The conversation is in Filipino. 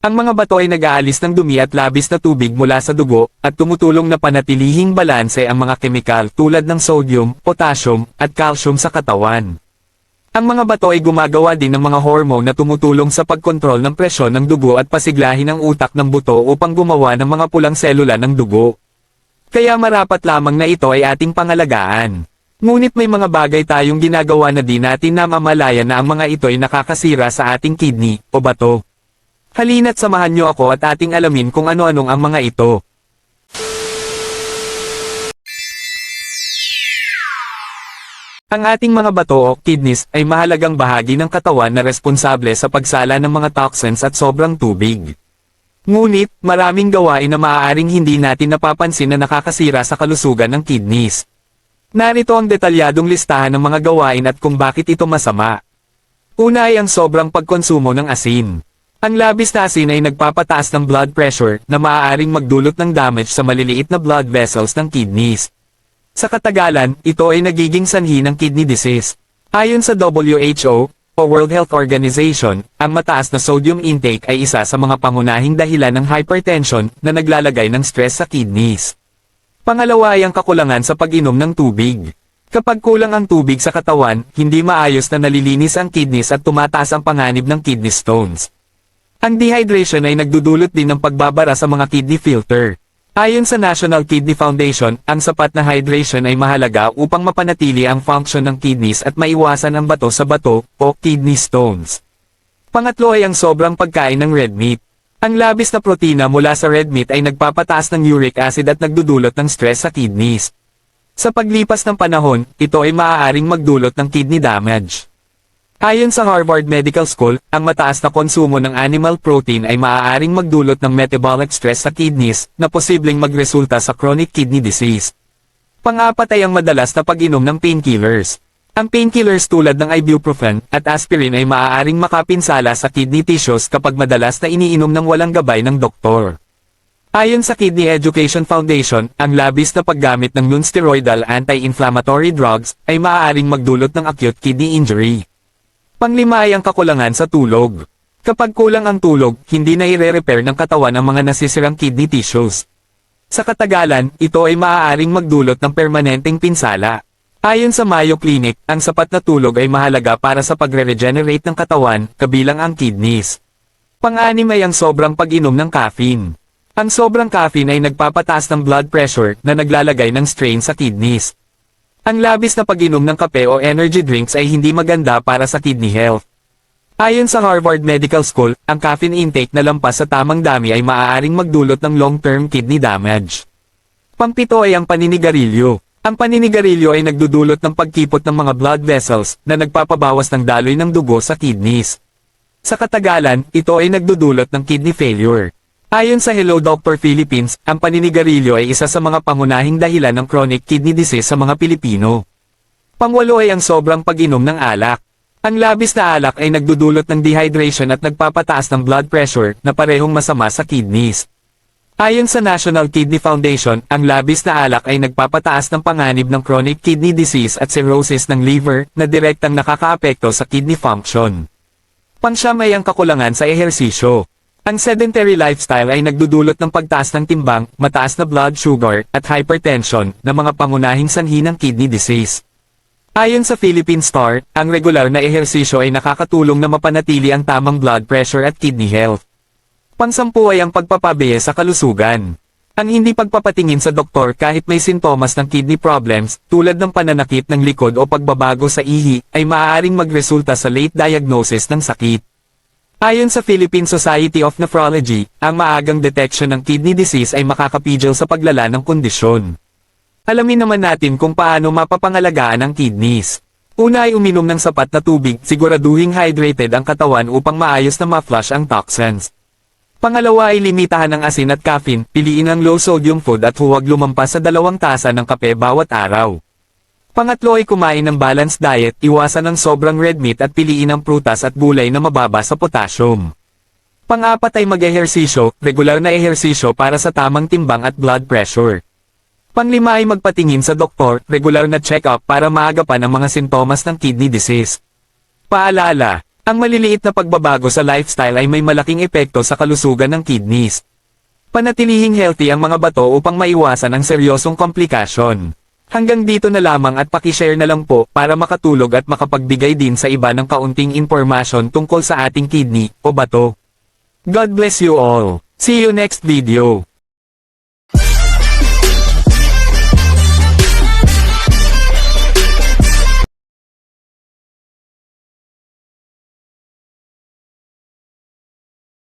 Ang mga bato ay nag-aalis ng dumi at labis na tubig mula sa dugo, at tumutulong na panatilihing balanse ang mga kemikal tulad ng sodium, potassium, at calcium sa katawan. Ang mga bato ay gumagawa din ng mga hormone na tumutulong sa pagkontrol ng presyon ng dugo at pasiglahin ang utak ng buto upang gumawa ng mga pulang selula ng dugo. Kaya marapat lamang na ito ay ating pangalagaan. Ngunit may mga bagay tayong ginagawa na di natin namamalayan na ang mga ito ay nakakasira sa ating kidney, o bato. Halina't samahan niyo ako at ating alamin kung ano-anong ang mga ito. Ang ating mga bato o kidneys ay mahalagang bahagi ng katawan na responsable sa pagsala ng mga toxins at sobrang tubig. Ngunit, maraming gawain na maaaring hindi natin napapansin na nakakasira sa kalusugan ng kidneys. Narito ang detalyadong listahan ng mga gawain at kung bakit ito masama. Una ay ang sobrang pagkonsumo ng asin. Ang labis na asin ay nagpapataas ng blood pressure na maaaring magdulot ng damage sa maliliit na blood vessels ng kidneys. Sa katagalan, ito ay nagiging sanhi ng kidney disease. Ayon sa WHO, o World Health Organization, ang mataas na sodium intake ay isa sa mga pangunahing dahilan ng hypertension na naglalagay ng stress sa kidneys. Pangalawa ay ang kakulangan sa pag-inom ng tubig. Kapag kulang ang tubig sa katawan, hindi maayos na nalilinis ang kidneys at tumataas ang panganib ng kidney stones. Ang dehydration ay nagdudulot din ng pagbabara sa mga kidney filter. Ayon sa National Kidney Foundation, ang sapat na hydration ay mahalaga upang mapanatili ang function ng kidneys at maiwasan ang bato sa bato, o kidney stones. Pangatlo ay ang sobrang pagkain ng red meat. Ang labis na protina mula sa red meat ay nagpapataas ng uric acid at nagdudulot ng stress sa kidneys. Sa paglipas ng panahon, ito ay maaaring magdulot ng kidney damage. Ayon sa Harvard Medical School, ang mataas na konsumo ng animal protein ay maaaring magdulot ng metabolic stress sa kidneys, na posibleng magresulta sa chronic kidney disease. Pang-apat ay ang madalas na pag-inom ng painkillers. Ang painkillers tulad ng ibuprofen at aspirin ay maaaring makapinsala sa kidney tissues kapag madalas na iniinom ng walang gabay ng doktor. Ayon sa Kidney Education Foundation, ang labis na paggamit ng non-steroidal anti-inflammatory drugs ay maaaring magdulot ng acute kidney injury. Panglima ay ang kakulangan sa tulog. Kapag kulang ang tulog, hindi na i-repair ng katawan ang mga nasisirang kidney tissues. Sa katagalan, ito ay maaaring magdulot ng permanenteng pinsala. Ayon sa Mayo Clinic, ang sapat na tulog ay mahalaga para sa pagre-regenerate ng katawan, kabilang ang kidneys. Pang-anim ay ang sobrang pag-inom ng caffeine. Ang sobrang caffeine ay nagpapataas ng blood pressure na naglalagay ng strain sa kidneys. Ang labis na pag-inom ng kape o energy drinks ay hindi maganda para sa kidney health. Ayon sa Harvard Medical School, ang caffeine intake na lampas sa tamang dami ay maaaring magdulot ng long-term kidney damage. Pangpito ay ang paninigarilyo. Ang paninigarilyo ay nagdudulot ng pagkipot ng mga blood vessels na nagpapabawas ng daloy ng dugo sa kidneys. Sa katagalan, ito ay nagdudulot ng kidney failure. Ayon sa Hello Dr. Philippines, ang paninigarilyo ay isa sa mga pangunahing dahilan ng chronic kidney disease sa mga Pilipino. Pangwalo ay ang sobrang pag-inom ng alak. Ang labis na alak ay nagdudulot ng dehydration at nagpapataas ng blood pressure na parehong masama sa kidneys. Ayon sa National Kidney Foundation, ang labis na alak ay nagpapataas ng panganib ng chronic kidney disease at cirrhosis ng liver na direktang nakakaapekto sa kidney function. Pangsyam ay ang kakulangan sa ehersisyo. Ang sedentary lifestyle ay nagdudulot ng pagtaas ng timbang, mataas na blood sugar, at hypertension, na mga pangunahing sanhi ng kidney disease. Ayon sa Philippine Star, ang regular na ehersisyo ay nakakatulong na mapanatili ang tamang blood pressure at kidney health. Pangsampu ay ang pagpapabiye sa kalusugan. Ang hindi pagpapatingin sa doktor kahit may sintomas ng kidney problems, tulad ng pananakit ng likod o pagbabago sa ihi, ay maaaring magresulta sa late diagnosis ng sakit. Ayon sa Philippine Society of Nephrology, ang maagang detection ng kidney disease ay makakapigil sa paglala ng kondisyon. Alamin naman natin kung paano mapapangalagaan ang kidneys. Una ay uminom ng sapat na tubig, siguraduhing hydrated ang katawan upang maayos na ma-flush ang toxins. Pangalawa ay limitahan ang asin at caffeine, piliin ang low-sodium food at huwag lumampas sa 2 tasa ng kape bawat araw. Pangatlo ay kumain ng balanced diet, iwasan ang sobrang red meat at piliin ang prutas at gulay na mababa sa potassium. Pang-apat ay mag-ehersisyo, regular na ehersisyo para sa tamang timbang at blood pressure. Panglima ay magpatingin sa doktor, regular na check-up para maagapan ang mga sintomas ng kidney disease. Paalala, Ang maliliit na pagbabago sa lifestyle ay may malaking epekto sa kalusugan ng kidneys. Panatilihing healthy ang mga bato upang maiwasan ang seryosong komplikasyon. Hanggang dito na lamang at pakishare na lang po para makatulog at makapagbigay din sa iba ng kaunting impormasyon tungkol sa ating kidney o bato. God bless you all. See you next video.